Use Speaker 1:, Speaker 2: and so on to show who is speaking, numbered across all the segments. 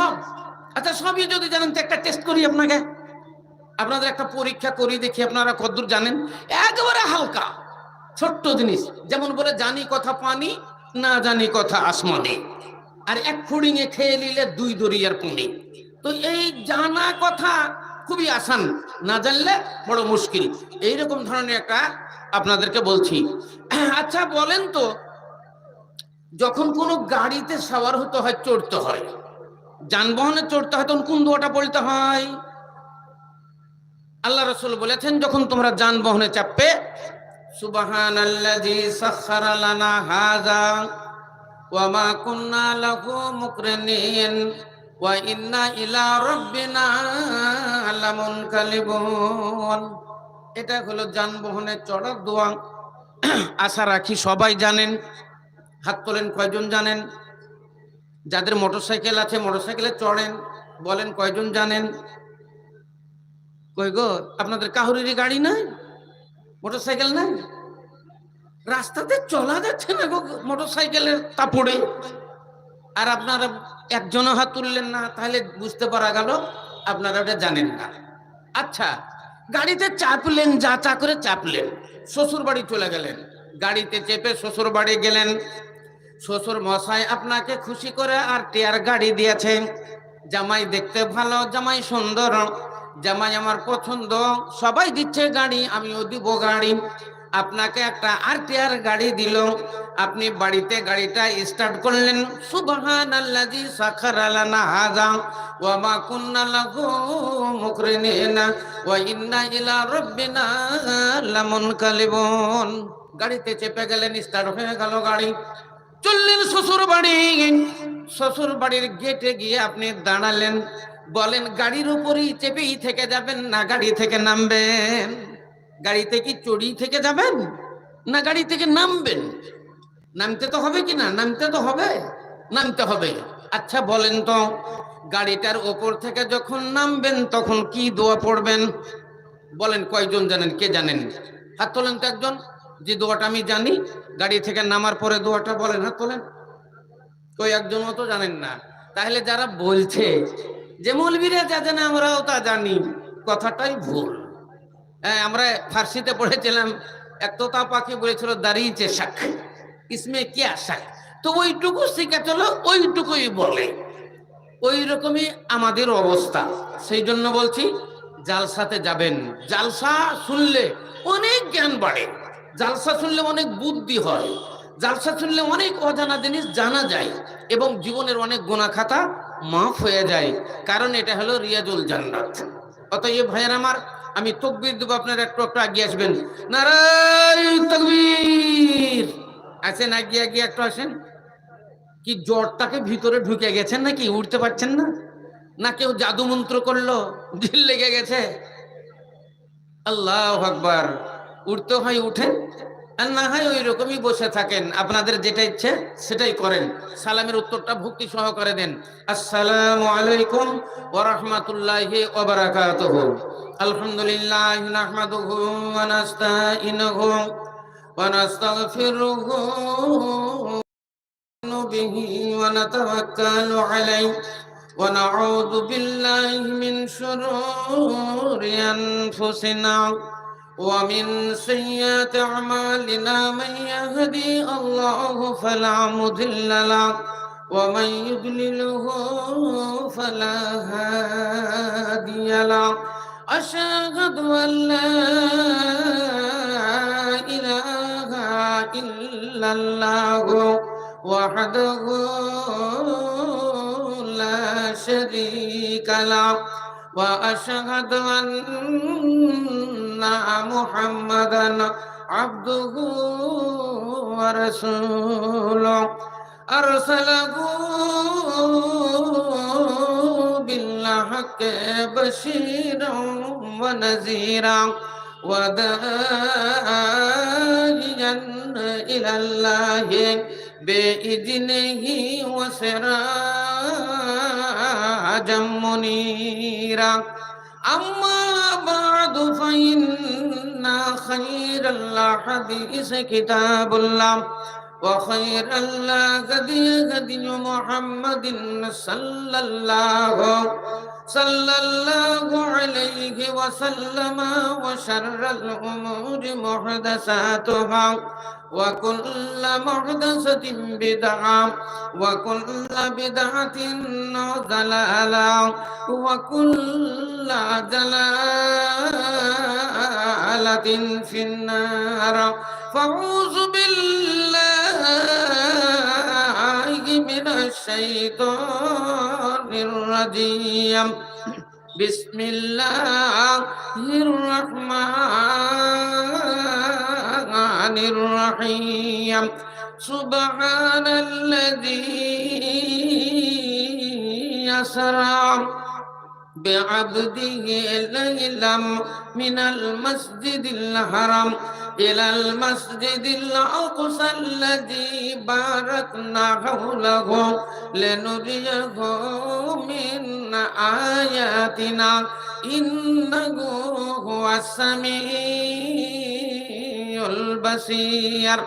Speaker 1: সব? আচ্ছা সবই যদি জানেন তো একটা টেস্ট করি আপনাকে, আপনাদের একটা পরীক্ষা করি, দেখি আপনারা কতদূর জানেন। একেবারে হালকা ছোট্ট জিনিস, যেমন বলে জানি কথা পানি, না জানি কথা আসমানি, আর এক ফুড়িঙে খেয়ে নিলে দুই দরিয়ার পানি। তো এই জানা কথা খুবই আসান, না জানলে বড় মুশকিল। এইরকম ধরনের একটা আপনাদেরকে বলছি। আচ্ছা বলেন তো, যখন কোনো গাড়িতে সওয়ার হতে হয়, চড়তে হয়, যানবাহনে চড়তে হয়, তখন কোন দোয়াটা পড়তে হয়? আল্লাহ রাসূল বলেছেন, যখন তোমরা যানবাহনে চাপবে, সুবহানাল্লাযী সাখখারা লানা হাযা ওয়া মা কুন্না লাহু মুকরিনিন ওয়া ইন্না ইলা রাব্বিনা লামুনকালিবুন। এটা হলো যানবাহনে চড়ার দোয়া। আশা রাখি সবাই জানেন। হাত তোলেন, কয়জন জানেন? যাদের মোটরসাইকেল আছে, মোটরসাইকেলে চড়েন, বলেন কয়জন জানেন? কই গো, আপনাদের কাহুরির গাড়ি নাই, মোটরসাইকেল নাই? রাস্তাতে চলা যাচ্ছে না গো মোটরসাইকেলের তাপড়ে, আর আপনারা একজনও হাত তুললেন না, তাহলে বুঝতে পারা গেল আপনারা ওটা জানেন না। আচ্ছা, গাড়িতে চাপলেন, যা চা করে চাপলেন, শ্বশুর বাড়ি চলে গেলেন, গাড়িতে চেপে শ্বশুর বাড়ি গেলেন, শ্বশুর মশাই আপনাকে খুশি করে আর টিয়ার গাড়ি দিয়েছে। জামাই দেখতে ভালো, জামাই সুন্দর, জামাই আমার পছন্দ, সবাই দিচ্ছে গাড়ি, আমিও দিব গাড়ি। আপনাকে একটা আর টিয়ার গাড়ি দিল, আপনি বাড়িতে গাড়িটা স্টার্ট করলেন, সুবহানাল্লাযী সাখারা লানা হাযা ওয়া মা কুন্না লাহু মুকরিনিনা ওয়া ইন্না ইলা রাব্বিনা লামুনকালিবুন। গাড়িতে চেপে গেলেন, স্টার্ট হয়ে গেল গাড়ি, চললেন শ্বশুর বাড়ি। শ্বশুর বাড়ির গেটে গিয়ে আপনি দাঁড়ালেন, বলেন গাড়ির উপরই চেপেই থেকে যাবেন, না গাড়ি থেকে নামবেন? গাড়িতে কি চড়ি থেকে যাবেন, না গাড়ি থেকে নামবেন? নামতে তো হবে কি না? নামতে তো হবে, নামতে হবে। আচ্ছা বলেন তো, গাড়িটার ওপর থেকে যখন নামবেন তখন কি দোয়া পড়বেন? বলেন কয়জন জানেন? কে জানেন? হাত তোলেন তো একজন, যে দোয়াটা আমি জানি, গাড়ি থেকে নামার পরে দোয়াটা বলেন, হাত তোলেন। কই একজনও তো জানেন না। তাহলে যারা বলছে যে মৌলবীরা যা জানে আমরাও তা জানি, কথাটাই ভুল। হ্যাঁ, আমরা ফার্সিতে পড়েছিলাম, এক তোতা পাখি বলেছিল দাঁড়িয়েছে শাক, ইসমে কি শাক, তো ওইটুকু শিখে চলো, ওইটুকুই বলে। ওই রকমই আমাদের অবস্থা। সেই জন্য বলছি, জালসাতে যাবেন, জালসা শুনলে অনেক জ্ঞান বাড়ে, জালসা শুনলে অনেক বুদ্ধি হয়, জালসা শুনলে অনেক অজানা জিনিস জানা যায়, এবং জীবনের অনেক গুনাহ খাতা মাফ হয়ে যায়, কারণ এটা হলো রিয়াজুল জান্নাত। অতএব ভাইয়ের আমার, আমি তাকবীর দেব, আপনারা একটু একটু এগিয়ে আসবেন। নারায়ে তাকবীর! আসেন, এগিয়ে এগিয়ে একটু আসেন। কি জ্বরটাকে ভিতরে ঢুকে গেছেন নাকি? উঠতে পারছেন না? না কেউ জাদু মন্ত্র করলো, ঢিল লেগে গেছে? আল্লাহু আকবার! উঠতে হয় উঠেন, আর না হয় ওই রকমই বসে থাকেন, আপনাদের যেটা ইচ্ছে সেটাই করেন। সালামের উত্তরটা ভক্তি সহকারে দেন। আসসালামু আলাইকুম ওয়া রাহমাতুল্লাহি ওয়া বারাকাতুহু। আলহামদুলিল্লাহ নাহমাদুহু ওয়া নাস্তাইনুহু ওয়া নাস্তাগফিরুহু به ونتوكل عليه ونعوذ بالله من شرور أنفسنا ومن سيئات أعمالنا، من يهدي الله فلا مضل له ومن يضلله فلا هادي له. أشهد أن لا إله إلا الله وحده لا شريك له وأشهد أن محمدا عبده ورسوله أرسله بالحق بشيرا ونذيرا وداعيا إلى الله بإذنه وسراجا منيرا. أما بعد فإن خير الحديث كتاب الله وخير الهدي هدي محمد صلى الله عليه وسلم وشر الأمور محدثاتها وكل محدثة بدعة وكل بدعة ضلالة وكل ضلالة في النار فأعوذ بالله من الشيطان الرجيم بسم الله الرحمن الرحيم سبحان الذي يسرى بعبده ليلا من المسجد الحرام إلى المسجد الأقصى الذي باركنا حوله لنريه من آياتنا إنه هو السميع البصير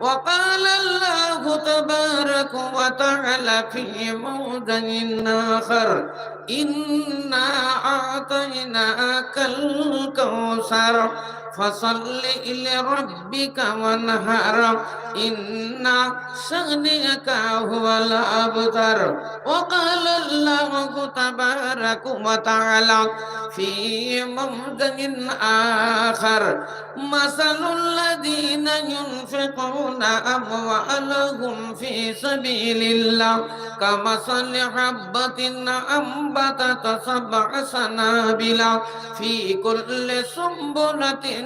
Speaker 1: وقال الله تبارك وتعالى في موضع آخر إنا أعطيناك الكوثر فصل لربك وانهر إن شانئك هو الأبتر وقال الله تبارك وتعالى في موضع آخر مثل الذين ينفقون أموالهم في سبيل الله كمثل حبة أنبتت 7 سنابل في كل سنبلة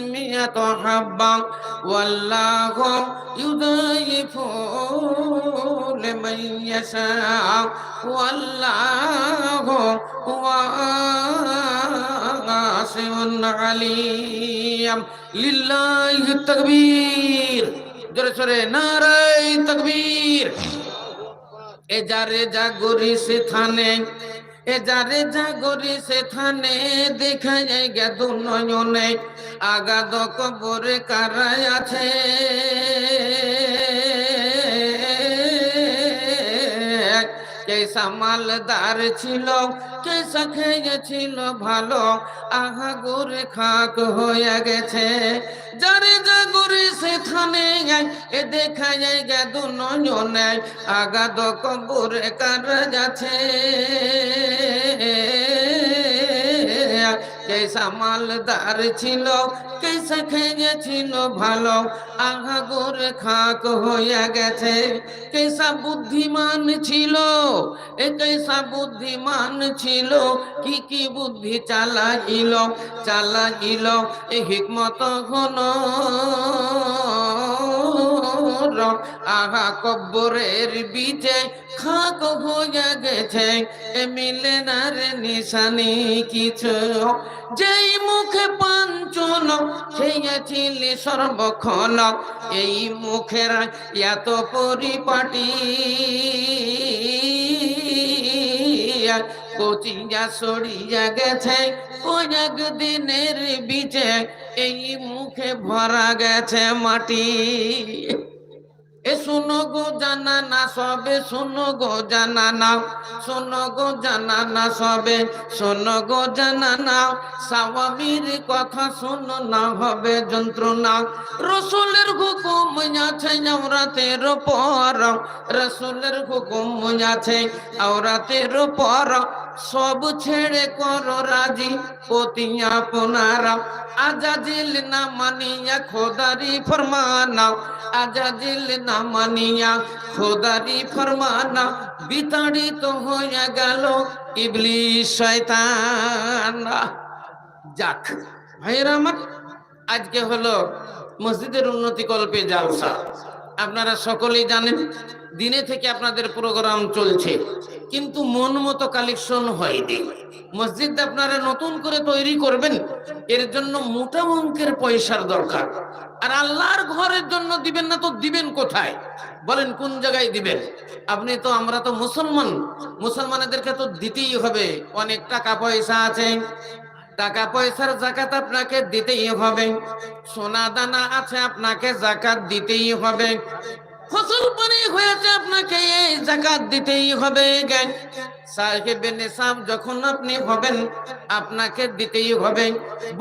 Speaker 1: 100 حبة والله يضاعف لمن يشاء والله واسع عليم لله التكبير জোরে জোরে নারায়ে তাকবীর এ যারে জাগরি সে থানে এ যারে জাগরি সে থানে দেখা যায় গেদু নয়নে আগাদ কবরে কারায় আছে কেসা মালদার ছিল কেসা খেয়েছিল ভালো আহা গোরে খাক হয়ে গেছে যারে জাগরে সে থানে এ দেখা যায় গেদু নয়নে আগাদ কবরে কারা যাচ্ছে কেসা মালদার ছিল কেসা খেয়েছিল ভালো আহা গোরে খাক হয়ে গেছে কেসা বুদ্ধিমান ছিল এ কেসা বুদ্ধিমান ছিল কি বুদ্ধি চালাইল এ হিকমত ঘন আহা কব্বরের বিচে খাক হয়ে গেছে এ মিলে না রে নিশানি কিছু যেই মুখে পাঞ্চন খেয়েছিল সর্বক্ষণ এই মুখের এত পরিপাটি কচিয়া সরিয়া গেছে কয়েক দিনের বিচে এই মুখে ভরা গেছে মাটি এ শোনো গো জানা না সবে শোনো গো জানা না শোনো গো জানা না সবে শোনো গো জানা না স্বামীর কথা শোনো না হবে যন্ত্রণা রসুলের হুকুম আছে আওরাতের পর রসুলের হুকুম আছে আওরাতের পর সব ছেড়ে করো রাজি অতি আপনারা আজাজিল না মানিয়া খোদারি ফরমানা আজাজিল না মানিয়া খোদারি ফরমানা বিতাড়িত হয়ে গেল ইবলিস শয়তান যাক ভাইরা আমার আজকে হলো মসজিদের উন্নতি কল্পে জালসা আপনারা সকলেই জানেন দিনে থেকে আপনাদের প্রোগ্রাম চলছে কিন্তু মন মতো কালেকশন হয়নি মসজিদ আপনারা নতুন করে তৈরি করবেন এর জন্য মোটা অঙ্কের পয়সার দরকার আর আল্লাহর ঘরের জন্য দিবেন না তো দিবেন কোথায় বলেন কোন জায়গায় দিবেন আপনি তো আমরা তো মুসলমানদেরকে তো দিতেই হবে অনেক টাকা পয়সা আছে টাকা পয়সার যাকাত আপনাকে দিতেই হবে সোনা দানা আছে আপনাকে যাকাত দিতেই হবে ফসল পানি হয়েছে, আপনাকে এই যাকাত দিতেই হবে। সাহেবে নিসাব যখন আপনি হবেন, আপনাকে দিতেই হবে।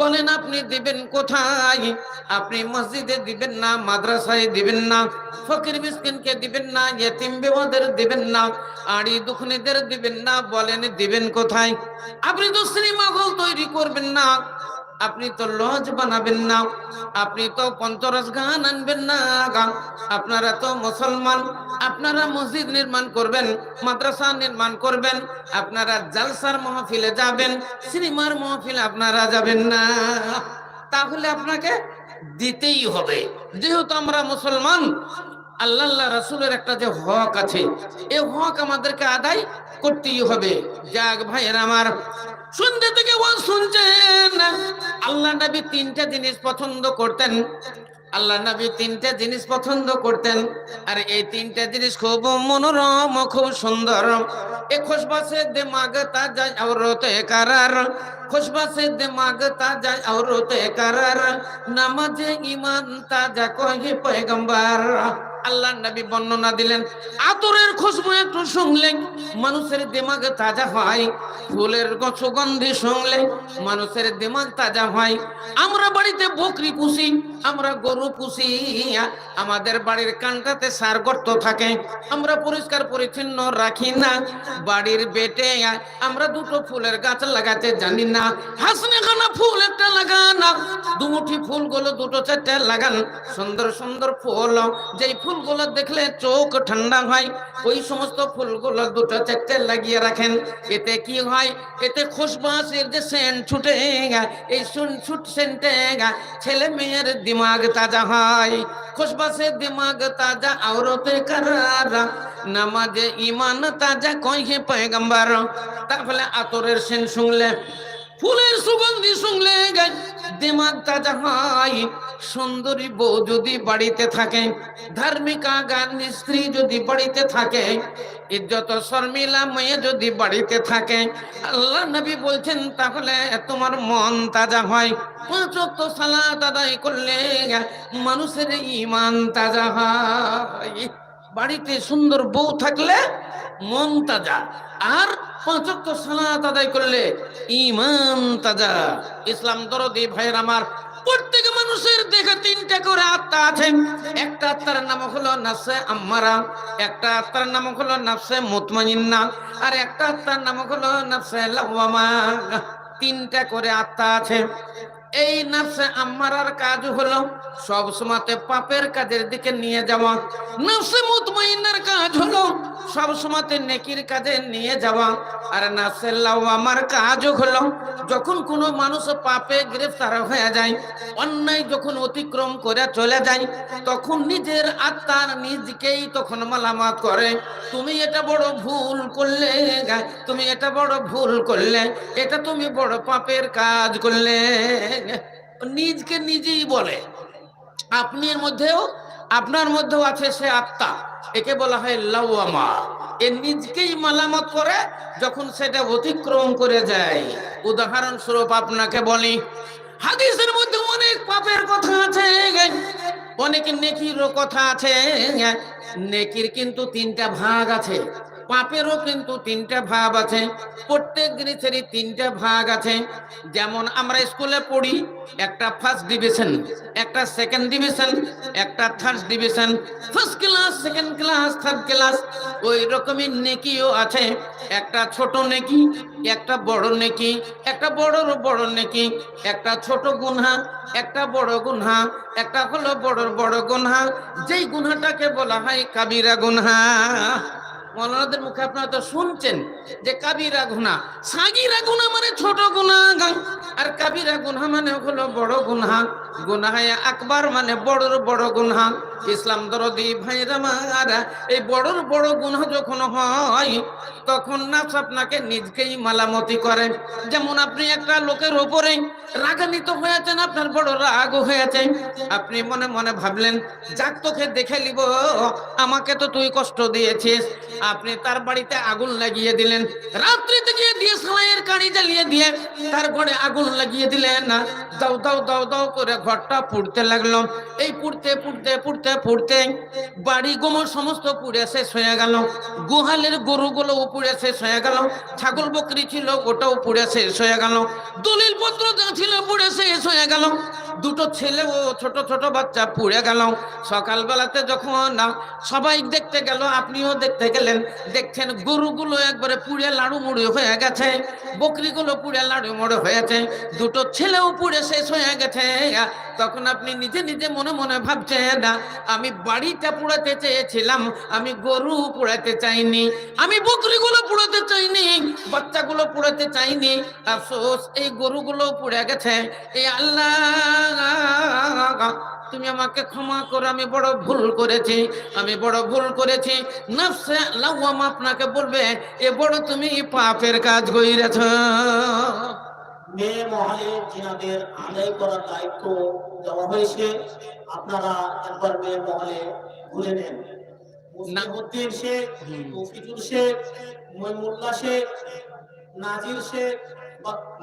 Speaker 1: বলেন আপনি দিবেন কোথায়? আপনি মসজিদে দিবেন না, মাদ্রাসায় দিবেন না, ফকির মিসকিনকে দিবেন না, ইয়েতিম বেওয়াদের দিবেন না, আড়ি দুখনিদের দিবেন না। বলেন দিবেন কোথায়? আপনি তো সিনেমা হল তৈরি করবেন না, আপনি তো লজ বানাবেন না, আপনি তো পঞ্চরস গান আনবেন না। আপনারা তো মুসলমান, আপনারা মসজিদ নির্মাণ করবেন, মাদ্রাসা নির্মাণ করবেন, আপনারা জালসার মাহফিলে যাবেন, সিনেমার মাহফিলে আপনারা যাবেন না। তাহলে আপনাকে দিতেই হবে। যেহেতু আমরা মুসলমান, আল্লাহ রাসূলের একটা যে হক আছে, এই হক আমাদেরকে আদায় করতেই হবে। যাক ভাইয়েরা আমার, সন্ধ্যা থেকে ওয়াজ শুনছেন। আল্লাহ নবী তিনটা জিনিস পছন্দ করতেন। আল্লাহ নবী তিনটা জিনিস পছন্দ করতেন, আর এই তিনটা জিনিস খুব মনোরম, খুব সুন্দর। এ খুশবা সে দিমাগ তাজা औरते करार, खुशबा से दिमाग ताजा औरते करार, নামাজে ঈমান তাজা কহে পয়গম্বর। আল্লাহ নবী বর্ণনা দিলেন, আতরের খুশবু একটু শুনলে মানুষের দিমাগ তাজা হয়, ফুলের সুগন্ধি শুনলে মানুষের দিমাগ তাজা হয়। আমরা বাড়িতে বকরি পুষি, আমরা গরু পুষি, আমাদের বাড়ির কানটাতে সার গর্ত থাকে, আমরা পরিষ্কার পরিচ্ছন্ন রাখি না। বাড়ির বেটে আমরা দুটো ফুলের গাছ লাগাতে জানি না। হাসনে খানা ফুল একটা লাগান, দুমুঠি ফুলগুলো দুটো চারটে লাগান, সুন্দর সুন্দর ফুল, যেই ফুলগুলো দেখলে চোখ ঠান্ডা হয়, ওই সমস্ত ফুলগুলো দুটো চারটে লাগিয়ে রাখেন। এতে কি হয়? এতে খুশবাসের যে সেন্ট ছুটে, এই ছুট সেন্টে ছেলে মেয়ের দিমাগ তাজা হয়। খুশবাসে দিমাগ তাজা औरते करार, নামাজে ঈমান তাজা কহে পয়গম্বর। তাহলে আতরের সেন্ট শুনলে, ফুলের সুগন্ধি শুনলে দিমাগ তাজা হয়। সুন্দরী বউ যদি বাড়িতে থাকে, ধার্মিক গান স্ত্রী যদি বাড়িতে থাকে, ইজ্জত শর্মিলা মেয়ে যদি বাড়িতে থাকে, আল্লাহ নবী বলছেন তাহলে তোমার মন তাজা হয়। 5 ওয়াক্ত সালাত আদায় করলে মানুষের ঈমান তাজা হয়। বাড়িতে সুন্দর বউ থাকলে মন তাজা, আর 5 ওয়াক্ত সালাত আদায় করলে ঈমান তাজা। ইসলাম দরদি ভাইয়ের আমার, প্রত্যেক মানুষের দেখে তিনটা করে আত্মা আছে। একটা আত্মার নাম হলো নাফসে আম্মারা, একটা আত্মার নাম হলো নাফসে মুতমাইন্না, আর একটা আত্মার নাম হলো নাফসে লাওয়ামা। তিনটা করে আত্মা আছে। এই নাফসে আম্মারার কাজ হলো সব সময়তে পাপের কাজের দিকে নিয়ে যাওয়া। নাফসে মুতমাইন্নার কাজ হলো সব সময়তে নেকির কাজে নিয়ে যাওয়া। আর নাফসে লাওয়ামার কাজ হলো যখন কোনো মানুষ পাপে গ্রেফতার হয়ে যায়, অন্যায় যখন অতিক্রম করে চলে যায়, তখন নিজের আত্মার নিজকেই তখন মালামাত করে, তুমি এটা বড় ভুল করলে, তুমি এটা বড় ভুল করলে, এটা তুমি বড় পাপের কাজ করলে। নিজকে নিজেই বলে। আপনার মধ্যেও আছে সে আত্মা, একে বলা হয় লাওয়ামা। এ নিজকেই মালামত করে যখন সেটা অতিক্রম করে যায়। উদাহরণস্বরূপ আপনাকে বলি, হাদিসের মধ্যে অনেক পাপের কথা আছে, অনেক নেকিরও কথা আছে। নেকির কিন্তু 3টা ভাগ আছে, পাপেরও কিন্তু 3টা ভাগ আছে। প্রত্যেক জিনিসেরই 3টা ভাগ আছে। যেমন আমরা স্কুলে পড়ি, একটা ফার্স্ট ডিভিশন, একটা সেকেন্ড ডিভিশন, একটা third division, first class, second class, third class. ওই রকমই নেকিও আছে। একটা ছোট নেকি, একটা বড় নেকি, একটা বড় নেকি, একটা ছোট গুনাহ, একটা বড় গুনাহ, একটা হলো বড় গুনাহ, যেই গুনাহটাকে বলা হয় কাবিরা গুনাহ। মৌলানাদের মুখে আপনারা তো শুনছেন যে কাবিরা গুনাহ, সাগীরা গুনাহ মানে ছোট গুনাহ, আর কাবিরা গুনাহ মানে হলো বড় গুনাহ। গুনাহে আকবার মানে বড় গুনাহ। ইসলাম দরদি ভাইরা মারা, এই বড় গুনাহ যখন হয় তখন নাফস আপনাকে নিজকেই মালামতি করে। যেমন আপনি একটা লোকের উপরে রাগান্বিত হয়েছেন, আপনার বড় রাগ হয়েছে, আপনি মনে মনে ভাবলেন যাক তোকে দেখে নিব, আমাকে তো তুই কষ্ট দিয়েছিস। আপনি তার বাড়িতে আগুন লাগিয়ে দিলেন, রাত্রিতে গিয়ে দিয়ে সালাইয়ের কাঠি জ্বালিয়ে দিয়ে তার ঘরে আগুন লাগিয়ে দিলেন। দাও দাও দাও দাও করে ঘরটা পুড়তে লাগলো। এই পুড়তে পুড়তে পুড়তে পুড়তে বাড়ি গোমর সমস্ত পুড়ে শেষ হয়ে গেল। গোহালের গরুগুলো পুড়ে শেষ হয়ে গেল। ছাগল বকরি ছিল ওটাও পুড়ে শেষ হয়ে গেল। দলিল পত্র যা ছিল পুড়ে শেষ হয়ে গেল। দুটো ছেলে ও ছোট ছোট বাচ্চা পুড়ে গেল। সকালবেলাতে যখন না সবাই দেখতে গেল, আপনিও দেখতে গেলেন, দেখছেন গরুগুলো একবারে পুড়ে লাড়ু মুড়ি হয়ে গেছে, বকরিগুলো পুড়ে লাড়ু মুড়ি হয়েছে, দুটো ছেলেও পুড়ে শেষ হয়ে গেছে। তখন আপনি নিজে নিজে মনে মনে ভাবছেন, না আমি বাড়িটা পুড়াতে চেয়েছিলাম, আমি গরু পুড়াতে চাইনি, আমি বকরিগুলো পুড়াতে চাইনি, বাচ্চাগুলো পুড়াতে চাইনি। আফসোস এই গরুগুলো পুড়ে গেছে। এই আল্লাহ তুমি আমাকে ক্ষমা করো, আমি বড় ভুল করেছি, আমি বড় ভুল করেছি। নফসে লাওয়ামা আপনাকে বলবে এ বড় তুমি পাপের কাজ কইরেছ।
Speaker 2: মেয়ে মহলে জিনাদের আদায় করার দায়িত্ব দেওয়া হয়েছে, আপনারা একবার মেয়ে মহলে ঘুরে নেন। মুসলিমউদ্দিন শেখ, তৌফিকুল শেখ, মইমুল্লাহ শেখ, নাজির শেখ,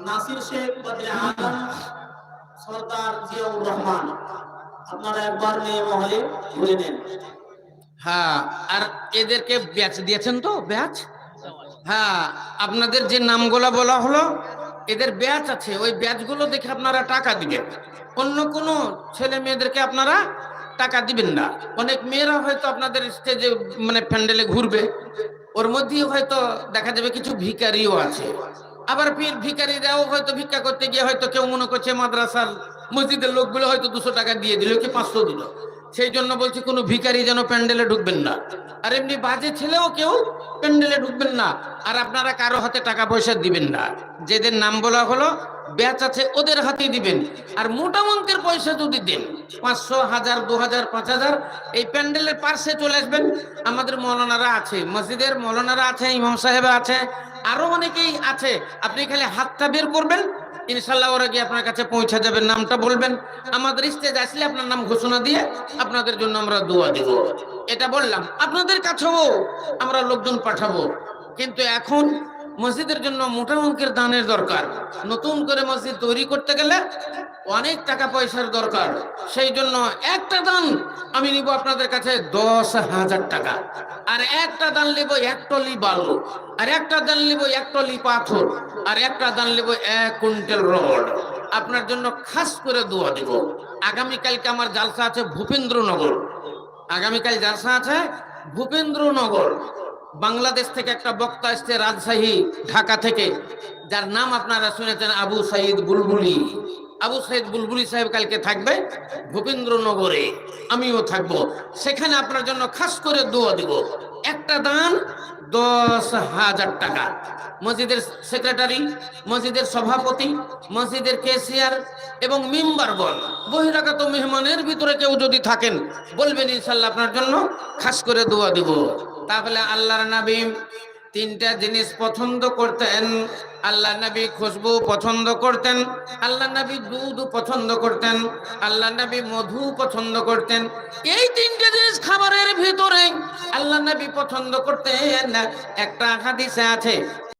Speaker 2: নাসির শেখ, বদরে আলম, সরদার জিয়াউর রহমান, আপনারা একবার মেয়ে মহলে ঘুরে নেন।
Speaker 1: হ্যাঁ, আর এদেরকে ব্যাচ দিয়েছেন তো? ব্যাচ, হ্যাঁ, আপনাদের যে নামগুলো বলা হলো এদের ব্যাচ আছে, ওই ব্যাচগুলো দেখে আপনারা টাকা দিবেন। অন্য কোনো ছেলে মেয়েদেরকে আপনারা টাকা দিবেন না। অনেক মেয়েরা হয়তো আপনাদের স্টেজে মানে প্যান্ডেলে ঘুরবে, ওর মধ্যেই হয়তো দেখা যাবে কিছু ভিখারিও আছে। আবার ফির ভিখারিরাও হয়তো ভিক্ষা করতে গিয়ে হয়তো কেউ মনে করছে মাদ্রাসার মসজিদের লোকগুলো হয়তো 200 টাকা দিয়ে দিল, কি 500 দিল। সেই জন্য বলছি কোনো ভিখারি যেন প্যান্ডেলে ঢুকবেন না, আর এমনি বাজে ছেলেও কেউ প্যান্ডেলে ঢুকবেন না। আর আপনারা কারো হাতে টাকা পয়সা দিবেন না। যেদের নাম বলা হলো ব্যাচ আছে ওদের হাতেই দিবেন। আর মোটা অঙ্কের পয়সা যদি দেন 500, 1000, 2000, 5000, এই প্যান্ডেলের পাশে চলে আসবেন। আমাদের মৌলানারা আছে, মসজিদের মৌলানারা আছে, ইমাম সাহেব আছে, আরো অনেকেই আছে। আপনি খালি হাতটা বের করবেন, ইনশাল্লাহ ওরা গিয়ে আপনার কাছে পৌঁছে যাবেন। নামটা বলবেন, আমাদের স্টেজ আসলে আপনার নাম ঘোষণা দিয়ে আপনাদের জন্য আমরা দোয়া দেব। এটা বললাম, আপনাদের কাছেও আমরা লোকজন পাঠাবো। কিন্তু এখন মসজিদের জন্য মোটা অঙ্কের দানের দরকার। নতুন করে মসজিদ তৈরি করতে গেলে অনেক টাকা পয়সার দরকার। সেই জন্য একটা দান আমি নিব আপনাদের কাছে 10,000 টাকা, আর একটা দান নিব 1 টলি বালু, আর একটা দান নিব 1 টলি পাথর, আর একটা দান নিব 1 কুইন্টাল রড। আপনার জন্য খাস করে দোয়া দেব। আগামীকালকে আমার জালসা আছে ভূপেন্দ্রনগর, আগামীকাল জালসা আছে ভূপেন্দ্রনগর। বাংলাদেশ থেকে একটা বক্তা আসছে, রাজশাহী, ঢাকা থেকে, যার নাম আপনারা শুনেছেন আবু সাইদ বুলবুলি। আবু সাইদ বুলবুলি সাহেব কালকে থাকবে ভূপেন্দ্রনগরে, আমিও থাকবো সেখানে। আপনার জন্য খাস করে দোয়া দিব। একটা দান 10,000 টাকা। মসজিদের সেক্রেটারি, মসজিদের সভাপতি, মসজিদের ক্যাশিয়ার এবং মেম্বারগণ, বহিরাগত মেহমানের ভিতরে কেউ যদি থাকেন বলবেন, ইনশাল্লাহ আপনার জন্য খাস করে দোয়া দিব। তাহলে আল্লাহর নবী 3টা জিনিস পছন্দ করতেন। আল্লাহ নবী খুশবু পছন্দ করতেন, আল্লাহ নবী দুধ পছন্দ করতেন, আল্লাহ নবী মধু পছন্দ করতেন। এই 3টে জিনিস খাবারের ভিতরে আল্লাহ নবী পছন্দ করতেন। একটা হাদিসে আছে